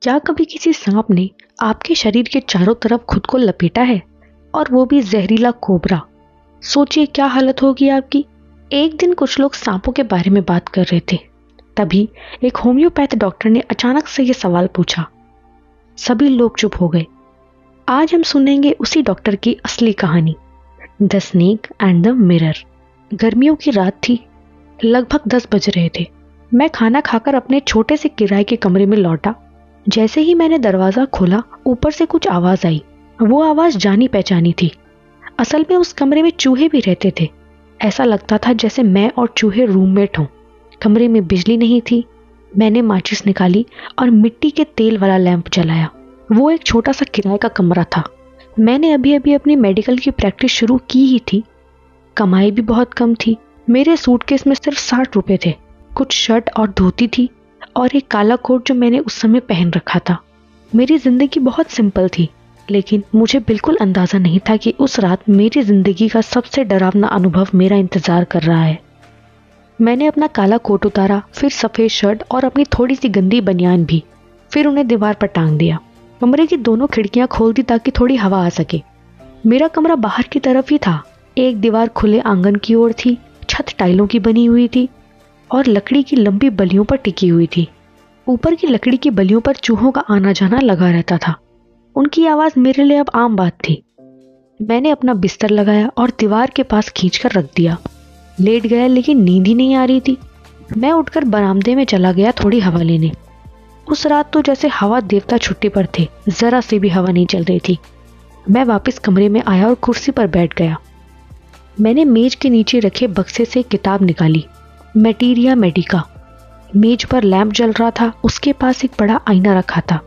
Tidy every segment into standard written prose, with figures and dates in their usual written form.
क्या कभी किसी सांप ने आपके शरीर के चारों तरफ खुद को लपेटा है, और वो भी जहरीला कोबरा? सोचिए क्या हालत होगी आपकी। एक दिन कुछ लोग सांपों के बारे में बात कर रहे थे। तभी एक होम्योपैथ डॉक्टर ने अचानक से ये सवाल पूछा। सभी लोग चुप हो गए। आज हम सुनेंगे उसी डॉक्टर की असली कहानी, the snake and the mirror. गर्मियों की रात थी, लगभग 10 बज रहे थे। मैं खाना खाकर अपने छोटे से किराए के कमरे में लौटा। जैसे ही मैंने दरवाजा खोला, ऊपर से कुछ आवाज आई। वो आवाज जानी पहचानी थी। असल में उस कमरे में चूहे भी रहते थे। ऐसा लगता था जैसे मैं और चूहे रूममेट हों। कमरे में बिजली नहीं थी। मैंने माचिस निकाली और मिट्टी के तेल वाला लैंप जलाया। वो एक छोटा सा किराए का कमरा था। मैंने अभी अभी अपनी मेडिकल की प्रैक्टिस शुरू की ही थी। कमाई भी बहुत कम थी। मेरे सूटकेस में सिर्फ 60 रुपए थे। कुछ शर्ट और धोती थी और एक काला कोट जो मैंने उस समय पहन रखा था। मेरी जिंदगी बहुत सिंपल थी, लेकिन मुझे बिल्कुल अंदाजा नहीं था कि उस रात मेरी जिंदगी का सबसे डरावना अनुभव मेरा इंतजार कर रहा है। मैंने अपना काला कोट उतारा, फिर सफेद शर्ट और अपनी थोड़ी सी गंदी बनियान भी, फिर उन्हें दीवार पर टांग दिया। कमरे की दोनों खिड़कियां खोल दी ताकि थोड़ी हवा आ सके। मेरा कमरा बाहर की तरफ ही था। एक दीवार खुले आंगन की ओर थी, छत टाइलों की बनी हुई थी और लकड़ी की लंबी बल्लियों पर टिकी हुई थी। ऊपर की लकड़ी की बल्लियों पर चूहों का आना जाना लगा रहता था। उनकी आवाज मेरे लिए अब आम बात थी। मैंने अपना बिस्तर लगाया और दीवार के पास खींचकर रख दिया। लेट गया, लेकिन नींद ही नहीं आ रही थी। मैं उठकर बरामदे में चला गया थोड़ी हवा लेने। उस रात तो जैसे हवा देवता छुट्टी पर थे, जरा सी भी हवा नहीं चल रही थी। मैं वापस कमरे में आया और कुर्सी पर बैठ गया। मैंने मेज के नीचे रखे बक्से से किताब निकाली, मैटीरिया मेडिका। मेज पर लैंप जल रहा था। उसके पास एक बड़ा आईना रखा था।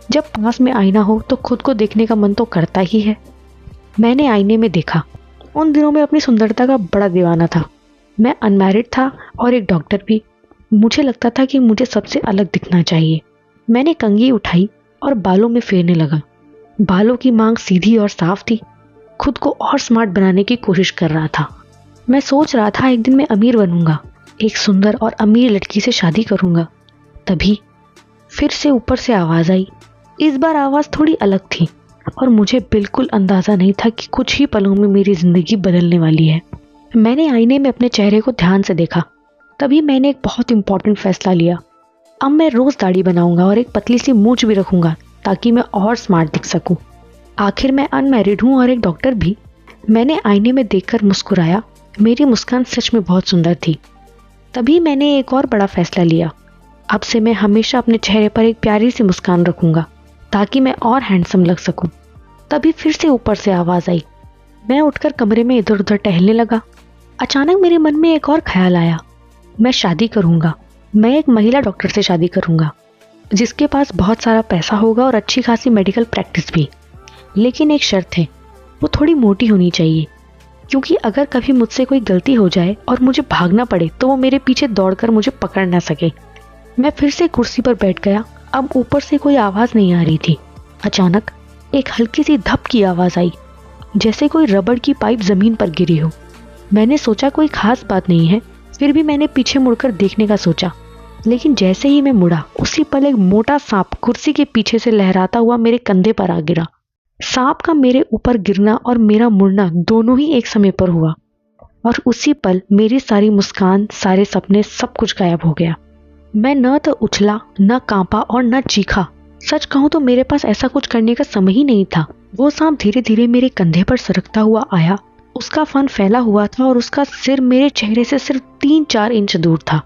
जब पास में आईना हो तो खुद को देखने का मन तो करता ही है। मैंने आईने में देखा। उन दिनों में अपनी सुंदरता का बड़ा दीवाना था। मैं अनमैरिड था और एक डॉक्टर भी। मुझे लगता था कि मुझे सबसे अलग दिखना चाहिए। मैंने कंघी उठाई और बालों में फेरने लगा। बालों की मांग सीधी और साफ थी। खुद को और स्मार्ट बनाने की कोशिश कर रहा था। मैं सोच रहा था एक दिन मैं अमीर बनूंगा, एक सुंदर और अमीर लड़की से शादी करूंगा। तभी फिर से ऊपर से आवाज आई। इस बार आवाज थोड़ी अलग थी और मुझे बिल्कुल अंदाजा नहीं था कि कुछ ही पलों में मेरी जिंदगी बदलने वाली है। मैंने आईने में अपने चेहरे को ध्यान से देखा। तभी मैंने एक बहुत इंपॉर्टेंट फैसला लिया। अब मैं रोज दाढ़ी बनाऊंगा और एक पतली सी मूंछ भी रखूंगा ताकि मैं और स्मार्ट दिख सकूं। आखिर मैं अनमैरिड हूं और एक डॉक्टर भी। मैंने आईने में देखकर मुस्कुराया। मेरी मुस्कान सच में बहुत सुंदर थी। तभी मैंने एक और बड़ा फैसला लिया। अब से मैं हमेशा अपने चेहरे पर एक प्यारी सी मुस्कान रखूंगा ताकि मैं और हैंडसम लग सकूं। तभी फिर से ऊपर से आवाज आई। मैं उठकर कमरे में इधर उधर टहलने लगा। अचानक मेरे मन में एक और ख्याल आया। मैं शादी करूंगा। मैं एक महिला डॉक्टर से शादी करूंगा, जिसके पास बहुत सारा पैसा होगा और अच्छी खासी मेडिकल प्रैक्टिस भी। लेकिन एक शर्त है, वो थोड़ी मोटी होनी चाहिए, क्योंकि अगर कभी मुझसे कोई गलती हो जाए और मुझे भागना पड़े तो वो मेरे पीछे दौड़कर मुझे पकड़ ना सके। मैं फिर से कुर्सी पर बैठ गया। अब ऊपर से कोई आवाज नहीं आ रही थी। अचानक एक हल्की सी धप की आवाज आई, जैसे कोई रबड़ की पाइप जमीन पर गिरी हो। मैंने सोचा कोई खास बात नहीं है, फिर भी मैंने पीछे मुड़कर देखने का सोचा। लेकिन जैसे ही मैं मुड़ा, उसी पल एक मोटा सांप कुर्सी के पीछे से लहराता हुआ मेरे कंधे पर आ गिरा। सांप का मेरे ऊपर गिरना और मेरा मुड़ना दोनों ही एक समय पर हुआ, और उसी पल मेरी सारी मुस्कान, सारे सपने, सब कुछ गायब हो गया। मैं न तो उछला, न कांपा और न चीखा। सच कहूं तो मेरे पास ऐसा कुछ करने का समय ही नहीं था। वो सांप धीरे धीरे मेरे कंधे पर सरकता हुआ आया। उसका फन फैला हुआ था और उसका सिर मेरे चेहरे से सिर्फ 3-4 इंच दूर था।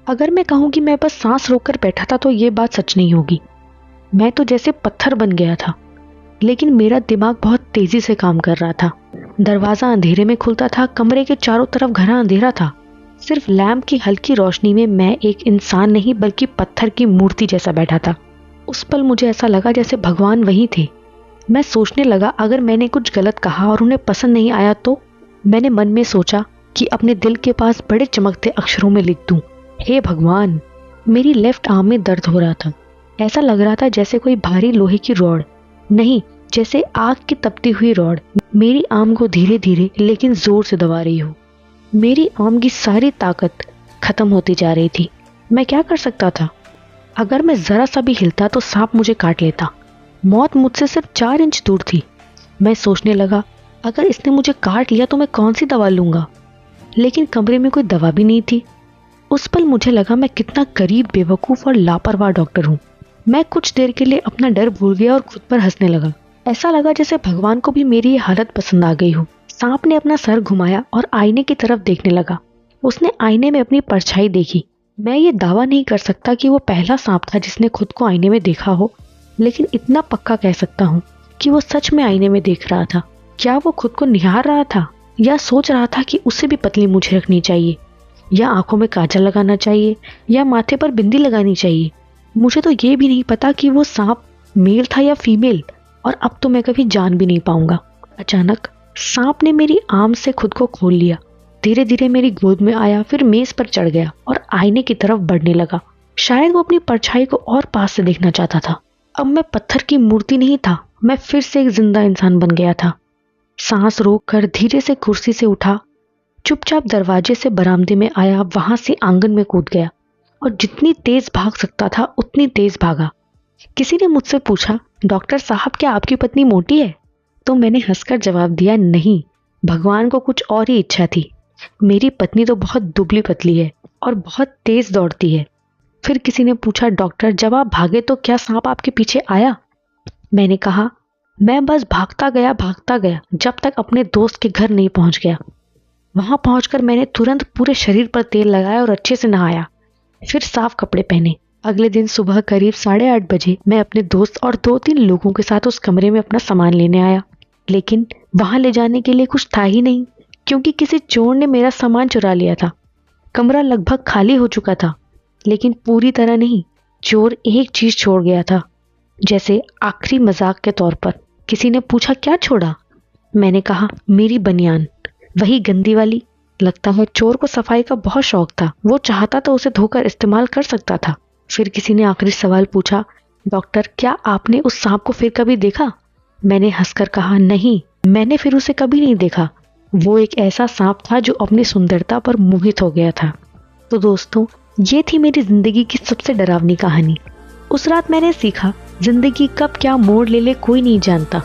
अगर मैं कहूं कि मैं बस सांस रोककर बैठा था तो ये बात सच नहीं होगी। मैं तो जैसे पत्थर बन गया था। लेकिन मेरा दिमाग बहुत तेजी से काम कर रहा था। दरवाजा अंधेरे में खुलता था। कमरे के चारों तरफ घना अंधेरा था। सिर्फ लैंप की हल्की रोशनी में मैं एक इंसान नहीं बल्कि पत्थर की मूर्ति जैसा बैठा था। उस पल मुझे ऐसा लगा जैसे भगवान वहीं थे। मैं सोचने लगा, अगर मैंने कुछ गलत कहा और उन्हें पसंद नहीं आया तो? मैंने मन में सोचा कि अपने दिल के पास बड़े चमकते अक्षरों में लिख दूं, हे भगवान। मेरी लेफ्ट आर्म में दर्द हो रहा था। ऐसा लग रहा था जैसे कोई भारी लोहे की रॉड, नहीं, जैसे आग की तपती हुई रॉड मेरी आर्म को धीरे धीरे लेकिन जोर से दबा रही हो। मेरी आर्म की सारी ताकत खत्म होती जा रही थी। मैं क्या कर सकता था? अगर मैं जरा सा भी हिलता तो सांप मुझे काट लेता। मौत मुझसे सिर्फ 4 इंच दूर थी। मैं सोचने लगा, अगर इसने मुझे काट लिया तो मैं कौन सी दवा लूंगा। लेकिन कमरे में कोई दवा भी नहीं थी। उस पल मुझे लगा मैं कितना गरीब, बेवकूफ और लापरवाह डॉक्टर हूँ। मैं कुछ देर के लिए अपना डर भूल गया और खुद पर हंसने लगा। ऐसा लगा जैसे भगवान को भी मेरी ये हालत पसंद आ गई हो। सांप ने अपना सर घुमाया और आईने की तरफ देखने लगा। उसने आईने में अपनी परछाई देखी। मैं ये दावा नहीं कर सकता कि वो पहला सांप था जिसने खुद को आईने में देखा हो, लेकिन इतना पक्का कह सकता हूँ कि वो सच में आईने में देख रहा था। क्या वो खुद को निहार रहा था या सोच रहा था कि उसे भी पतली मूंछ रखनी चाहिए, या आंखों में काजल लगाना चाहिए, या माथे पर बिंदी लगानी चाहिए। मुझे तो ये भी नहीं पता कि वो सांप मेल था या फीमेल, और अब तो मैं कभी जान भी नहीं पाऊंगा। अचानक सांप ने मेरी आर्म से खुद को खोल लिया। धीरे धीरे मेरी गोद में आया, फिर मेज पर चढ़ गया और आईने की तरफ बढ़ने लगा। शायद वो अपनी परछाई को और पास से देखना चाहता था। अब मैं पत्थर की मूर्ति नहीं था, मैं फिर से एक जिंदा इंसान बन गया था। सांस रोककर धीरे से कुर्सी से उठा, चुपचाप दरवाजे से बरामदे में आया, वहां से आंगन में कूद गया और जितनी तेज भाग सकता था उतनी तेज भागा। किसी ने मुझसे पूछा, डॉक्टर साहब क्या आपकी पत्नी मोटी है? तो मैंने हंसकर जवाब दिया, नहीं, भगवान को कुछ और ही इच्छा थी। मेरी पत्नी तो बहुत दुबली पतली है और बहुत तेज दौड़ती है। फिर किसी ने पूछा, डॉक्टर जब आप भागे तो क्या सांप आपके पीछे आया? मैंने कहा, मैं बस भागता गया जब तक अपने दोस्त के घर नहीं पहुंच गया। वहां पहुंचकर मैंने तुरंत पूरे शरीर पर तेल लगाया और अच्छे से नहाया, फिर साफ कपड़े पहने। अगले दिन सुबह करीब 8:30 बजे मैं अपने दोस्त और 2-3 लोगों के साथ उस कमरे में अपना सामान लेने आया। लेकिन वहां ले जाने के लिए कुछ था ही नहीं, क्योंकि किसी चोर ने मेरा सामान चुरा लिया था। कमरा लगभग खाली हो चुका था, लेकिन पूरी तरह नहीं। चोर एक चीज छोड़ गया था, जैसे आखिरी मजाक के तौर पर। किसी ने पूछा, क्या छोड़ा? मैंने कहा, मेरी बनियान, वही गंदी वाली। लगता है चोर को सफाई का बहुत शौक था, वो चाहता तो उसे धोकर इस्तेमाल कर सकता था। फिर किसी ने आखिरी सवाल पूछा, डॉक्टर क्या आपने उस सांप को फिर कभी देखा? मैंने हंसकर कहा, नहीं, मैंने फिर उसे कभी नहीं देखा। वो एक ऐसा सांप था जो अपनी सुंदरता पर मोहित हो गया था। तो दोस्तों, ये थी मेरी जिंदगी की सबसे डरावनी कहानी। उस रात मैंने सीखा, जिंदगी कब क्या मोड़ ले ले कोई नहीं जानता।